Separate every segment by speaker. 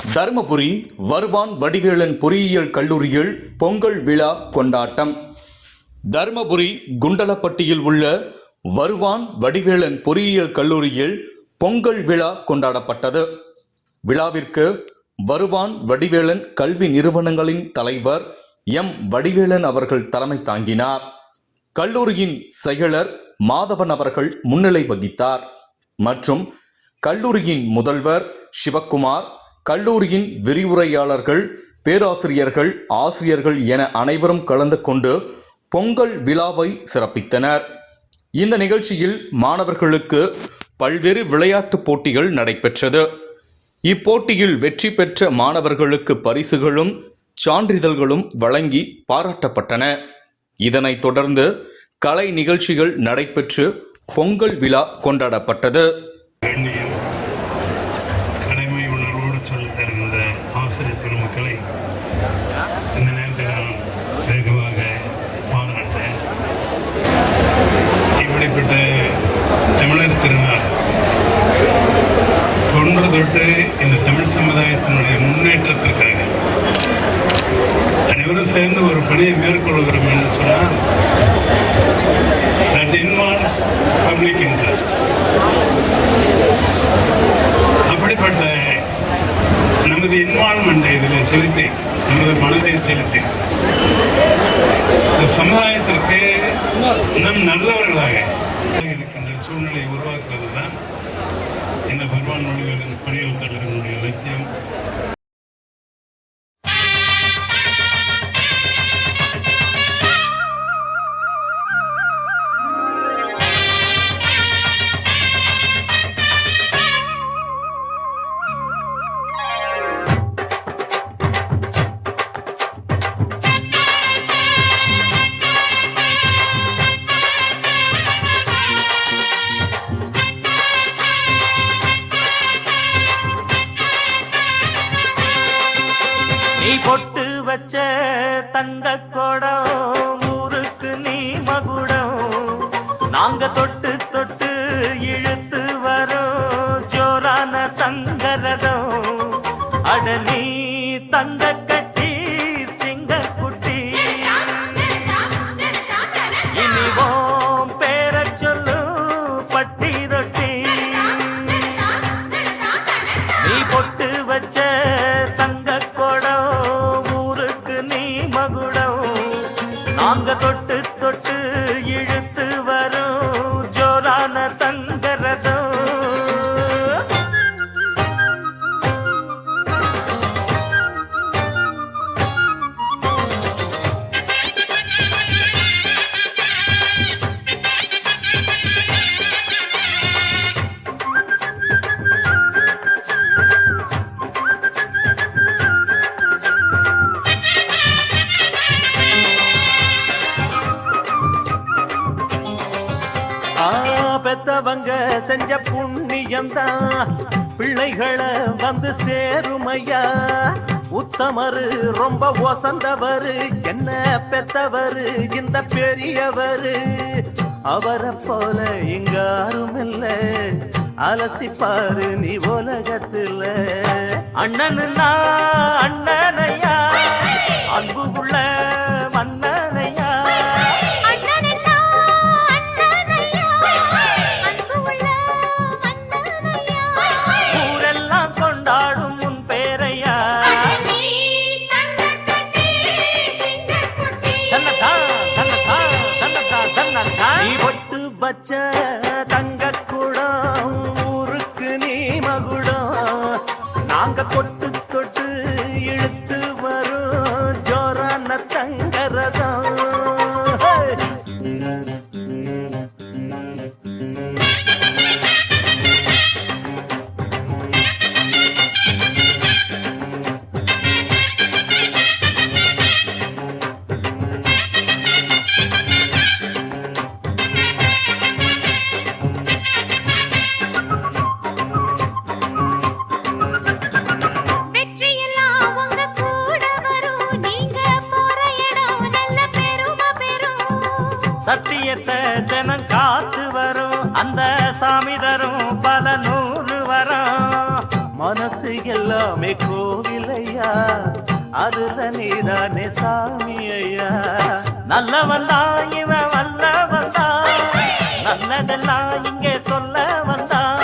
Speaker 1: தருமபுரி வருவான் வடிவேலன் பொறியியல் கல்லூரியில் பொங்கல் விழா கொண்டாட்டம். தருமபுரி குண்டலப்பட்டியில் உள்ள வருவான் வடிவேலன் பொறியியல் கல்லூரியில் பொங்கல் விழா கொண்டாடப்பட்டது. விழாவிற்கு வருவான் வடிவேலன் கல்வி நிறுவனங்களின் தலைவர் எம் வடிவேலன் அவர்கள் தலைமை தாங்கினார். கல்லூரியின் செயலர் மாதவன் அவர்கள் முன்னிலை வகித்தார் மற்றும் கல்லூரியின் முதல்வர் சிவக்குமார், கல்லூரியின் விரிவுரையாளர்கள், பேராசிரியர்கள், ஆசிரியர்கள் என அனைவரும் கலந்து கொண்டு பொங்கல் விழாவை சிறப்பித்தனர். இந்த நிகழ்ச்சியில் மாணவர்களுக்கு பல்வேறு விளையாட்டுப் போட்டிகள் நடைபெற்றது. இப்போட்டியில் வெற்றி பெற்ற மாணவர்களுக்கு பரிசுகளும் சான்றிதழ்களும் வழங்கி பாராட்டப்பட்டன. இதனைத் தொடர்ந்து கலை நிகழ்ச்சிகள் நடைபெற்று பொங்கல் விழா கொண்டாடப்பட்டது.
Speaker 2: கடமை உணர்வோடு சொல்லித் தருகின்ற ஆசிரியர் பெருமக்களை இந்த நேரத்தில் நான் வேகமாக பாராட்ட, இப்படிப்பட்ட தமிழர் திருநாள் தொன்று தொட்டு இந்த தமிழ் சமுதாயத்தினுடைய முன்னேற்றத்திற்காக அனைவரும் சேர்ந்து ஒரு பணியை மேற்கொள்கிறோம் என்று சொன்னால் that involves public interest. அப்படிப்பட்ட நமது இன்வால்மெண்ட்டை இதில் செலுத்தி, நமது மனதை செலுத்தி இந்த சமுதாயத்திற்கு நம் நல்லவர்களாக இருக்கின்ற சூழ்நிலையை உருவாக்குவது தான் இந்த வருவான் வடிவேலன் பொறியியல் கல்லூரியினுடைய லட்சியம்.
Speaker 3: நீ பொட்டு வச்ச தங்க கொடம் ஊருக்கு நீ மகுடம், நாங்க தொட்டு தொட்டு இழுத்து வரோம் ஜோரான தங்கரதம். அட நீ தங்க கட்டி சிங்க குட்டி, இனிவோம் பேர சொல்லு பட்டி ரொட்டி. நீ பொட்டு வச்ச தங்க நாங்க தொட்டு தொட்டு இழுத்து வரும் ஜோரான தங்கரதம். பெத்தவங்க செஞ்ச புண்ணியம்தான் பிள்ளைகளை வந்து சேருமையா. உத்தமரு ரொம்ப ஒசந்தவரு, என்ன பெத்தவரு இந்த பெரியவரு. அவரை போல இங்க யாரும் இல்ல, அலசிப்பாரு நீ உலகத்துல. அண்ணனுன்னா அண்ணனையா, அன்பு உள்ள மன்னனையா. ஊரெல்லாம் கொண்டாடும் உன் பேரையா. நீ பொட்டு பச்ச தங்க குடம் ஊருக்கு நீ மகுடம், நாங்க தொட்டு தொட்டு இழுத்து வரும் ஜோரான தங்கரதம்.
Speaker 4: வெற்றியெல்லாம் உங்க
Speaker 3: எல்லாமே கோவிலையா, அதுல நீதானே சாமி ஐயா. நல்லவன் தான் இவன் வல்லவன் தான், நல்லதெல்லாம் இங்கே சொல்ல வந்தான்.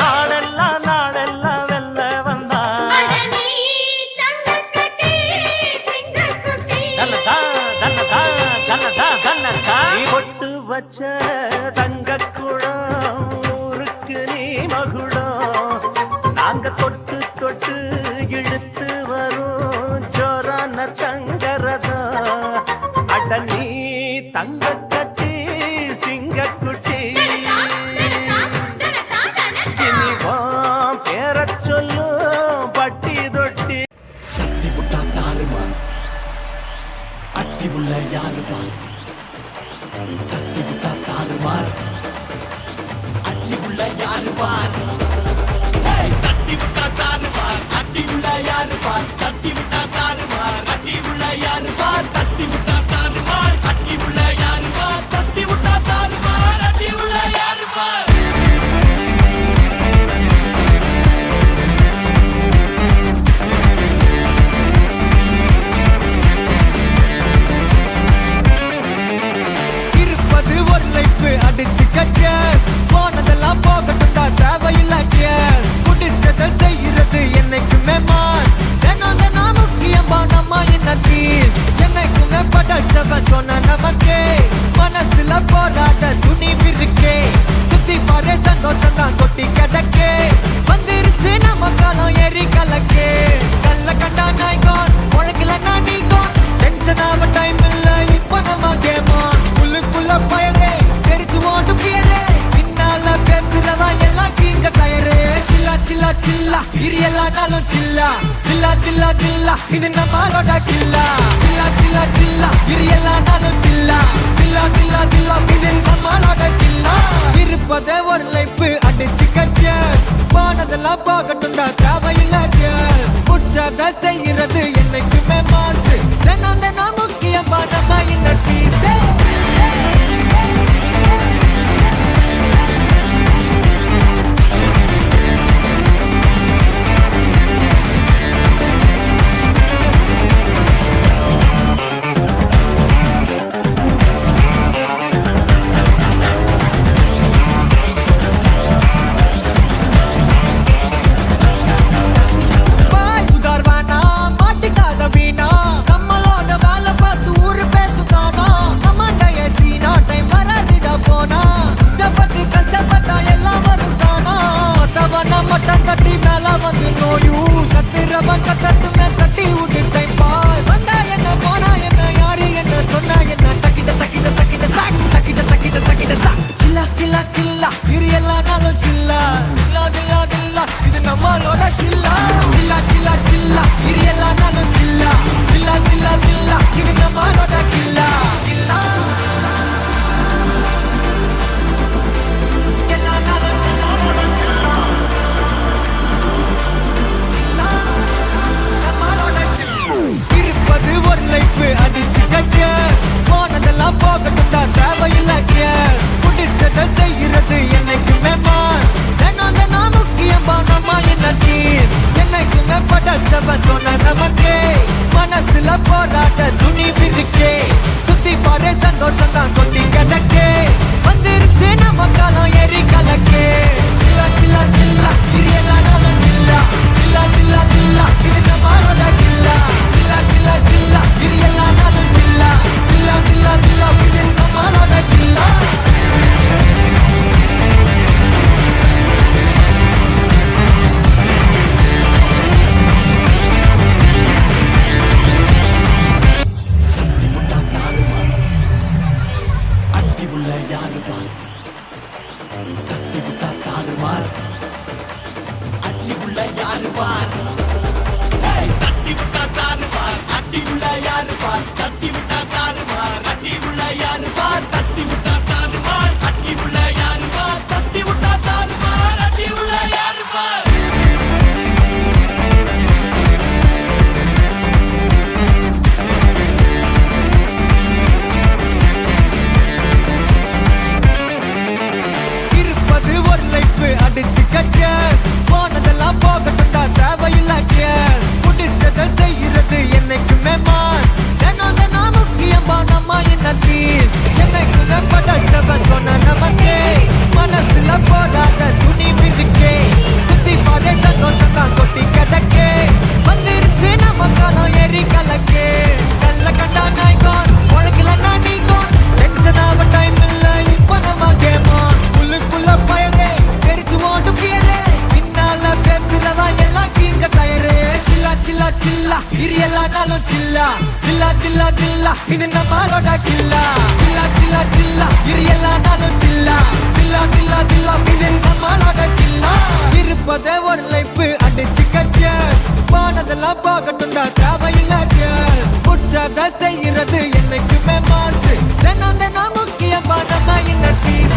Speaker 3: நாடெல்லாம் நாடெல்லாம் வெல்ல வந்தான். பொட்டு வச்ச தங்க குடம் ஊருக்கு நீ மகுடம். நாங்க தொட்டு தொட்டு இழுத்து வரும் ஜோரான தங்கரதம். அட நீ தங்க கட்டி சிங்கக்குட்டி, இனிவான் பேரச் சொல்லும் பட்டி தொட்டி.
Speaker 4: சட்டி புட்டா தாருமா, அட்டி உள்ள யாருமா, தட்டி புட்டா தாருமார், அட்டி உள்ள யாருமார், தட்டி புட்டா தாருமார், அட்டி உள்ள யாருமார், தட்டி புட்டா தாருமார், அட்டி உள்ள யாருமார், தட்டி புட்டா தாருமார், அட்டி உள்ள யாருமார், தட்டி புட்டா தாருமார், அட்டி உள்ள யாருமார். அடிச்சு கச்சஸ் போனதெல்லாம் போகட்டும்டா, தேவையில்ல கேஸ். குடிச்சதை செய்யறது என்னைக்குமே மாஸ். தினம் தினம் முக்கியமா நம்ம என்ன பீஸ். என்னைக்குமே படைச்சவ சொன்ன நமக்கே மனசுல போராட துணிவு இருக்கே. சுத்தி பாரு சந்தோஷம் தான் கொட்டி கிடக்கே. வந்துருச்சு நம்ம காலம் ஏறி கலக்கே. கல்ல கண்டா நாய்கோன் உலகில நான் நீகோன். டென்ஷன் ஆக டைம் இல்ல இப்ப நம்ம கேமான். உள்ளுக்குள்ள பயரே பின்னால பேசுறதா எல்லாம் கீஞ்ச டயரு. சில்லா சில்லா சில்லா இரு எல்லா நாளும் சில்லா. தில்லா தில்லா தில்லா இது நம்மளோட கில்லா. சில்லா சில்லா சில்லா இரு எல்லா நாளும் சில்லா. தில்லா தில்லா தில்லா இது நம்மளோட கில்லா. இருப்பதே ஒரு லைஃப் அடிச்சு கச்சஸ் போனதெல்லாம் போகட்டும்டா, தேவையில்ல கேஸ். புடிச்சத செய்யறது என்னைக்குமே மாசு. தினம் தினம் முக்கியமா நம்ம என்ன பீஸே. அடிச்சுக்க cheers. போனதெல்லாம் போகட்டும்டா தேவையில்ல tears. புடிச்சத செய்யறது என்னைக்குமே மாஸ். தினம் தினம் முக்கியமா நம்ம என்ன பீஸ். என்னைக்குமே படைச்சவன் சொன்ன நமக்கே மனசுல போடாத துணி மிதிக்கே. சுத்தி பாரு சந்தோஷம் தான் கொட்டி கிடக்கே. வந்துருச்சு நம்ம காலம் எரி கலக்கே. கல்ல கண்டா நாய்கோன் உலகிலன்னா நீங்கோன். டென்ஷன் ஆக டைம் இல்ல இப்ப நம்ம கேம் ஆன். உள்ளுக்குள்ள பயரே தெரிச்சு ஓட்டு பியரே. பின்னால பேசுறவா எல்லாம் கீஞ்ச டயரே. சில்லா சில்லா சில்லா இரு எல்லா நாளும் சில்லா. தில்லா தில்லா தில்லா இது நம்மளோட கில்லா. சில்லா சில்லா சில்லா இரு எல்லா நாளும் சில்லா. தில்லா தில்லா தில்லா இது நம்மளோட கில்லா. இருப்பதே ஒரு லைஃப் அடிச்சுக்க cheers. போனதெல்லாம் போகட்டும்டா தேவையில்ல tears. புடிச்சத செய்யறது என்னைக்குமே மாசு. தினம் தினம் முக்கியமா நம்ம என்ன பீஸ்.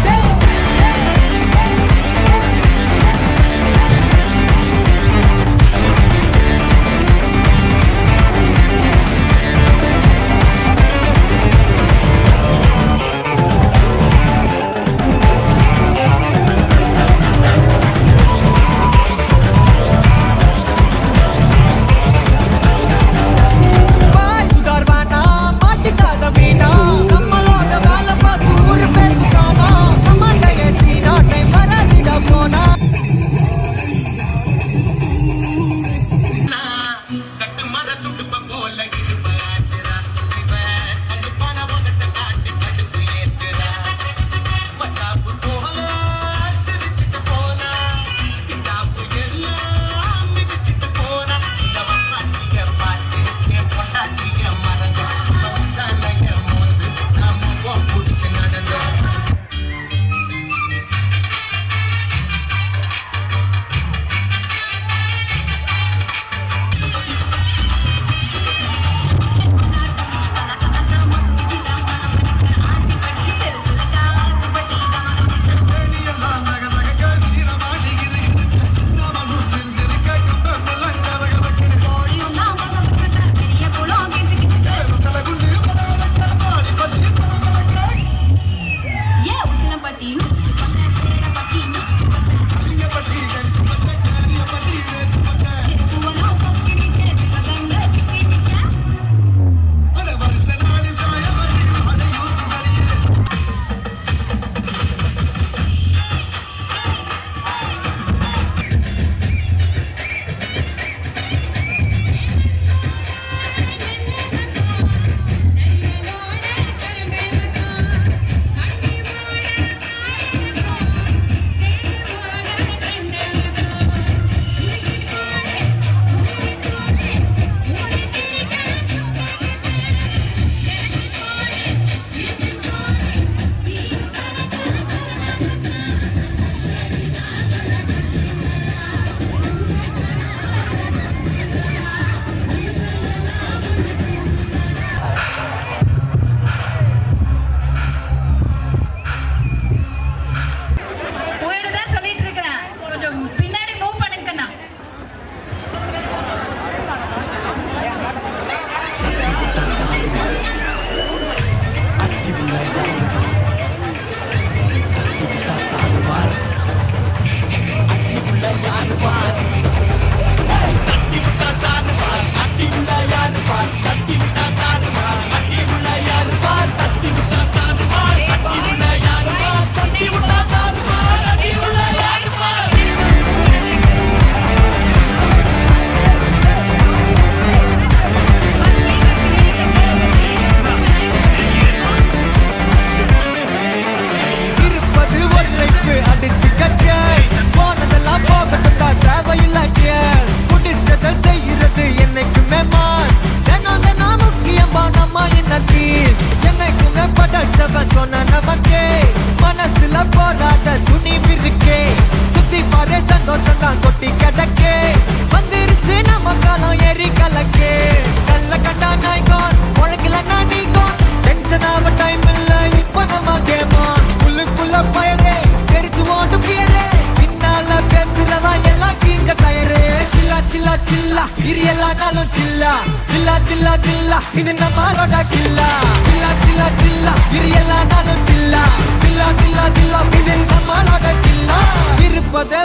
Speaker 4: இரியலானாலும் சில்லா தில்லா தில்லா தில்லா இது நம்மளோட கில்லா சில்லா சில்லா சில்லா இரியலானாலும் சில்லா தில்லா தில்லா தில்லா இது நம்மளோட கில்லா இருப்பதே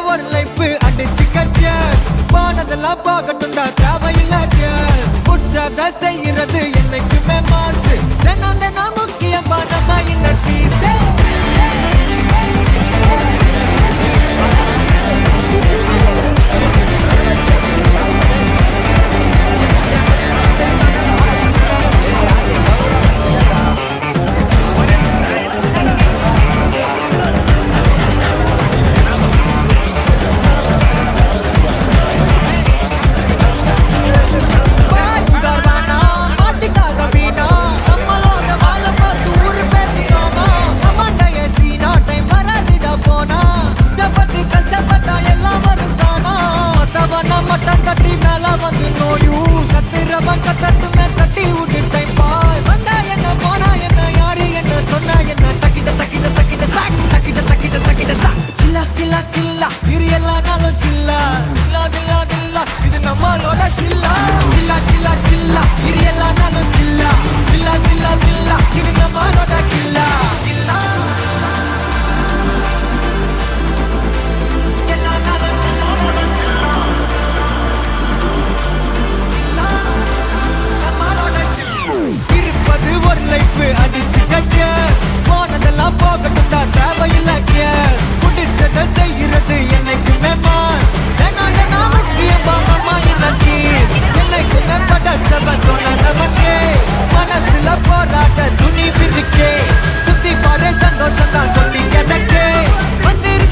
Speaker 4: தில்லா இரு எல்லா நாளும் சில்லா தில்லா தில்லா தில்லா இது நம்மளோட சில்லா சில்லா சில்லா சில்லா இரு எல்லா நாளும் சில்லா தில்லா தில்லா தில்லா இது நம்மளோட கில்லா இருப்பது ஒரு லைஃப் அடிச்சு கச்சேஸ் போனதெல்லாம் போகட்டும் தான் தேவையில்லை கேஸ் குடிச்சதை செய்யறது என்னைக்குமே மாஸ் என்ன முக்கியமா நம்ம என்ன கேஸ் என்னைக்குமே படச்சவன் சொன்ன நமக்கே மனசுல போராட்ட துணிவு இருக்கே சுத்தி பாரு சந்தோஷம் தான் கொட்டி கிடக்கே வந்திருக்கு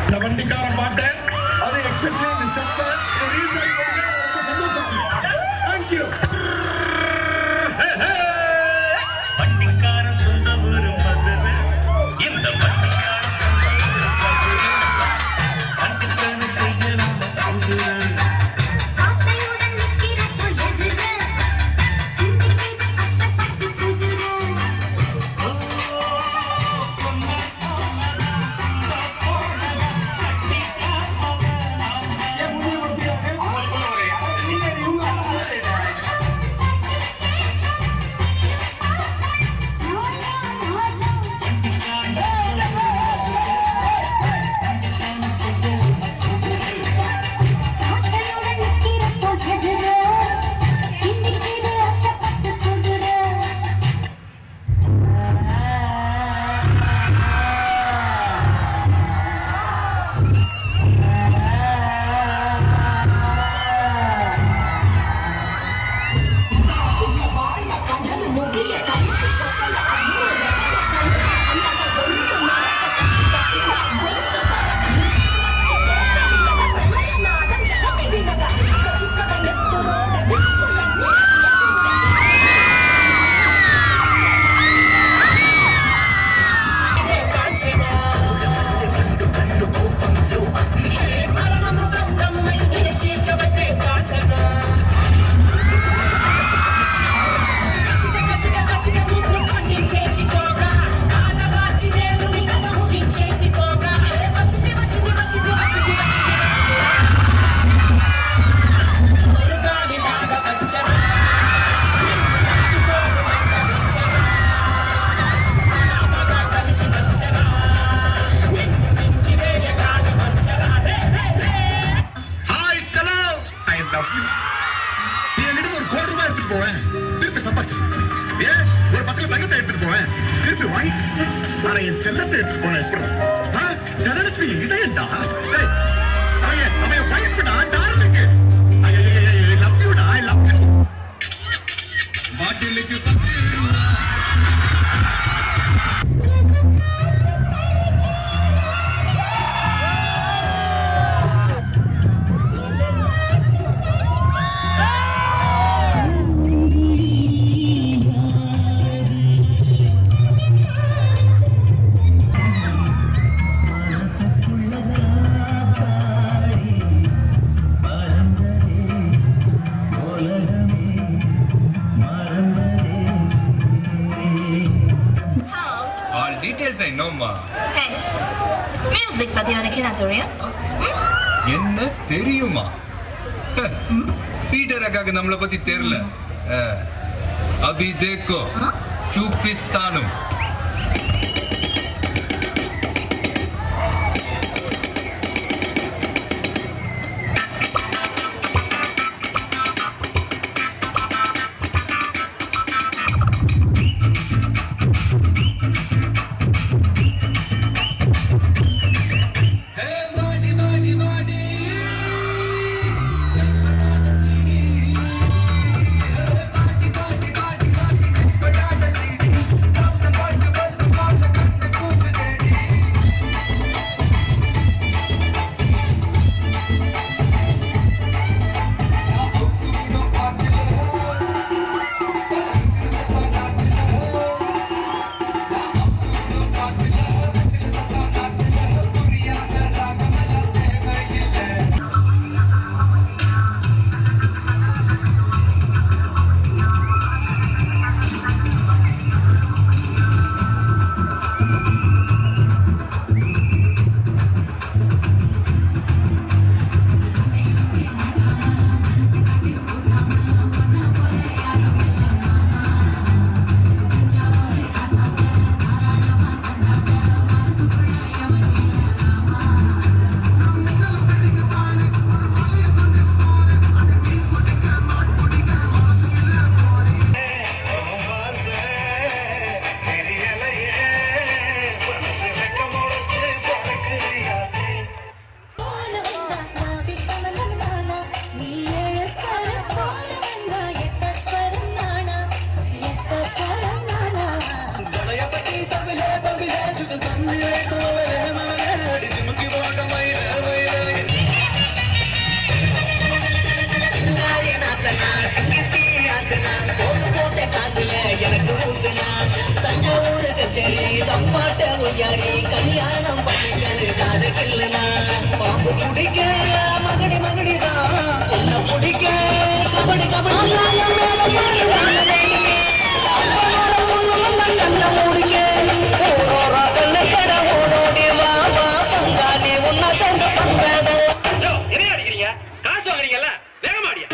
Speaker 5: இந்த வண்டிக்கார மாட்டேன் அது எக்ஸ்பெஷலி இந்த ஸ்டெப்ல ரீல்ஸ் ஆகி போடுங்க ரொம்ப சந்தோஷம் தேங்க் யூ
Speaker 6: வண்டிக்காரன் சொந்த ஊரு மதுரை இந்த வண்டிக்காரன் சொந்த ஊரு மதுரை சண்டித்தன செய்யலாம் குதிரை
Speaker 7: சாத்தையுடன் நிற்கிறப்போ எதிர சிந்திக்கிது அச்சப்பட்டு குதிரை சாத்தையுடன் நிற்கிறப்போ எதிர சிந்திக்கிது அச்சப்பட்டு குதிரை
Speaker 5: ஹாய் சலோ ஐ லவ் யூ நீ என்கிட்ட ஒரு கோடி ரூபாய் எடுத்துட்டு போவேன் திருப்பி சம்பாதிச்சு ஏன் ஒரு பக்கத்துல தங்கத்தை எடுத்துட்டு போவேன் திருப்பி வாங்கி ஆனா என் செல்லத்தை எடுத்துட்டு போனேன் எப்படி ஜனலட்சுமி இதயண்டா அவன் என் வைஃப்டா டார்லிங் ஐ லவ் யூடா ஐ லவ் யூ பாட்டிலுக்கு
Speaker 8: All details I know, ma.
Speaker 7: Hey, music பத்தி உனக்கு என்ன தெரியும்?
Speaker 8: என்ன தெரியுமா? பீட்டர் அக்காக்கு நம்மளை பத்தி தெரியல. அபி தேக்கோ చూపిస్తాను.
Speaker 9: வயசுல எனக்கு ஊத்துனா தஞ்சாவூர் கச்சேரி தப்பாட்ட ஒய்யாரி கல்யாணம் பண்ணிக்கிறது காத கில்லுனா பாம்பு பிடிக்க மகடி மகடிதான் உன்னை பிடிக்க கபடி கபடி கண்ண மூடிக்க ஓரோரா கண்ணு கட ஓடோடி வா வா பங்காளி உன்னை சேர்ந்த பங்காட
Speaker 3: என்ன அடிக்கிறீங்க காசு வாங்குறீங்கல்ல வேகமாடியா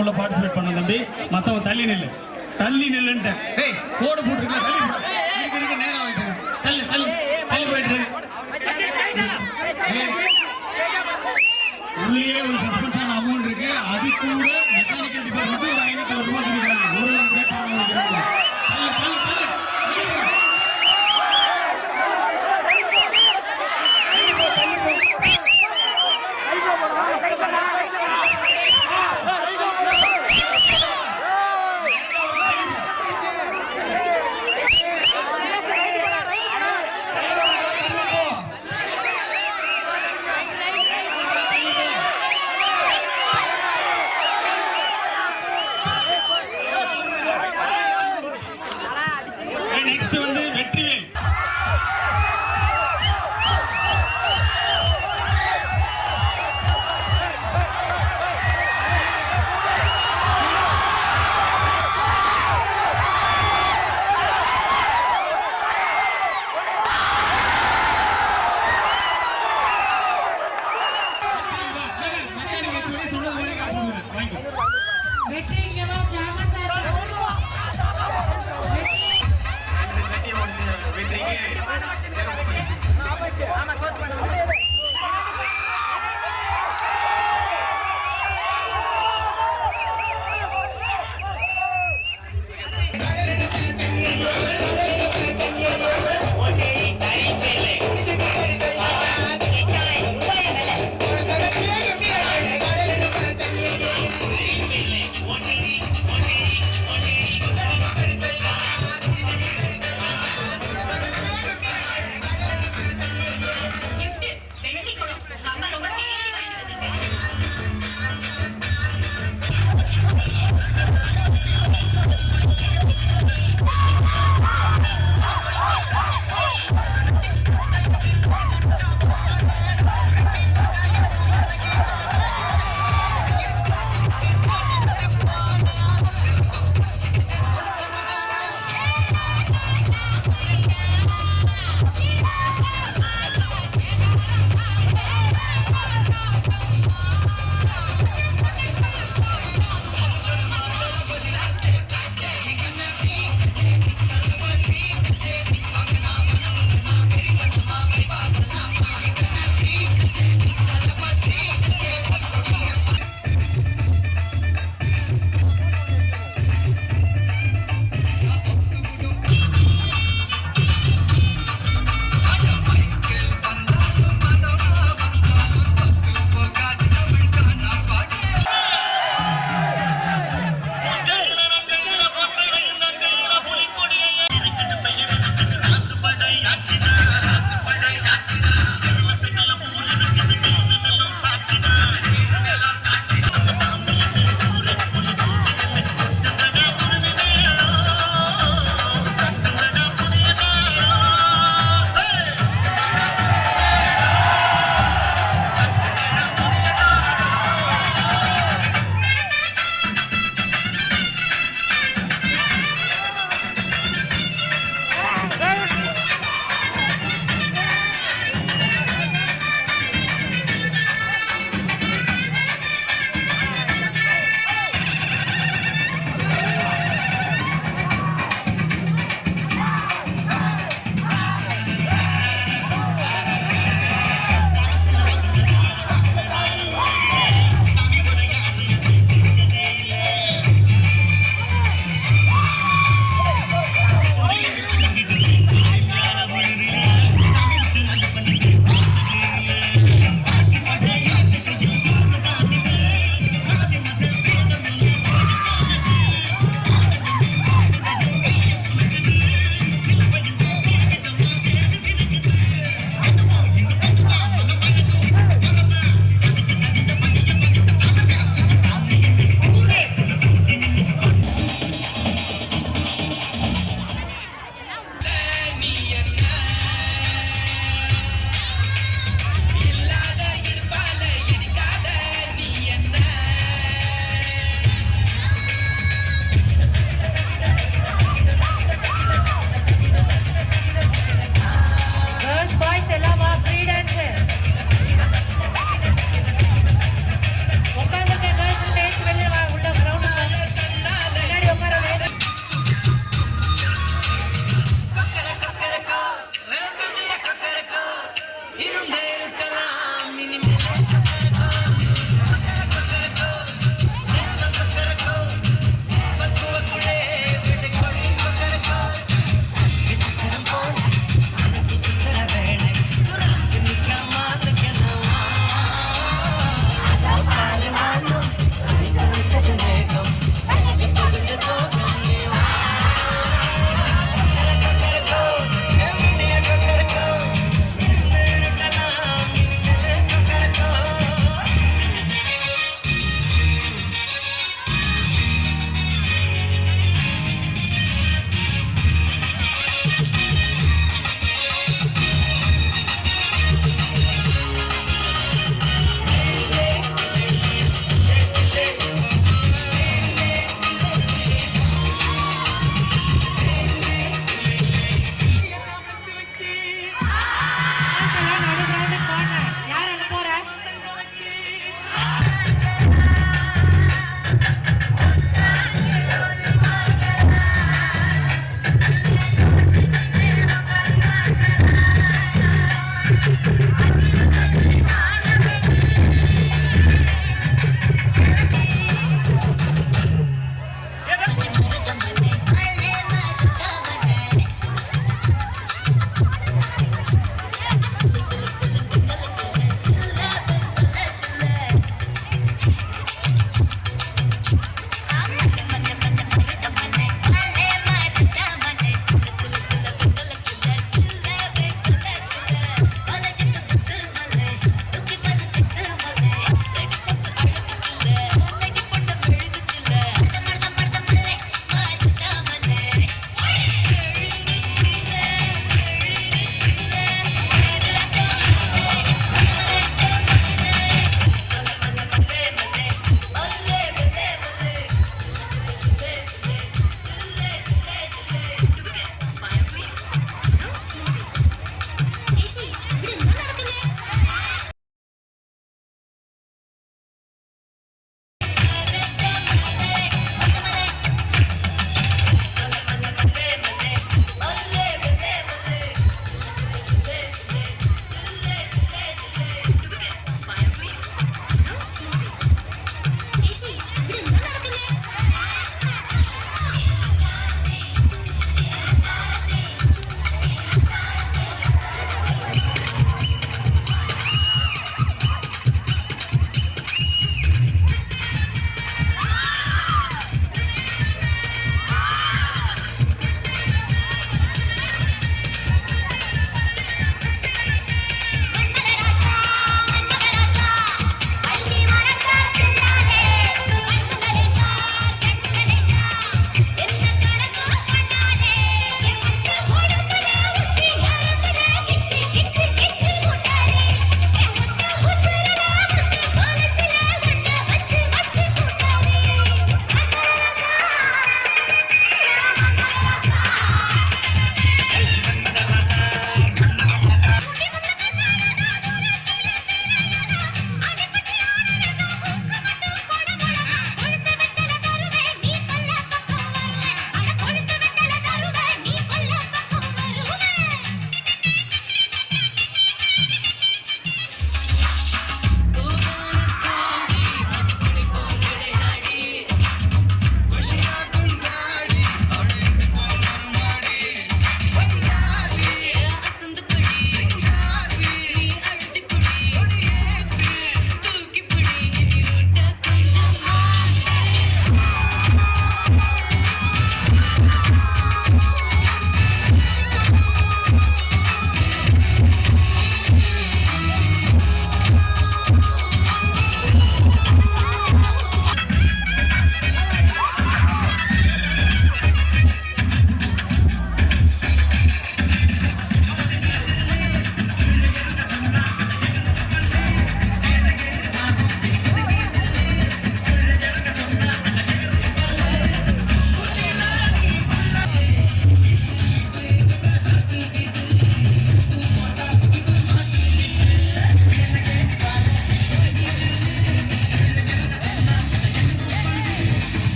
Speaker 10: உள்ள பார்ட்டிசிபேட் பண்ண தம்பி. மத்தவன் தள்ளி நில்லுன்ட்டு. ஏய் கோடு போட்டுருக்கல, தள்ளி போடு. இருக்கு நேரா ஆயிட்டு. தள்ளி போயிட்டு. உள்ளே ஒரு சஸ்பென்ஸான அமௌண்ட் இருக்கு. அது கூட மெக்கானிக்கல் டிபார்ட்மெண்ட் ஒரு 500 ரூபாய் கொடுக்குறாங்க. ஒரு ரேட் வாங்கிக்கிறாங்க. நெக்ஸ்ட் வந்து வெற்றிவேல்.
Speaker 6: வெற்றிக்கு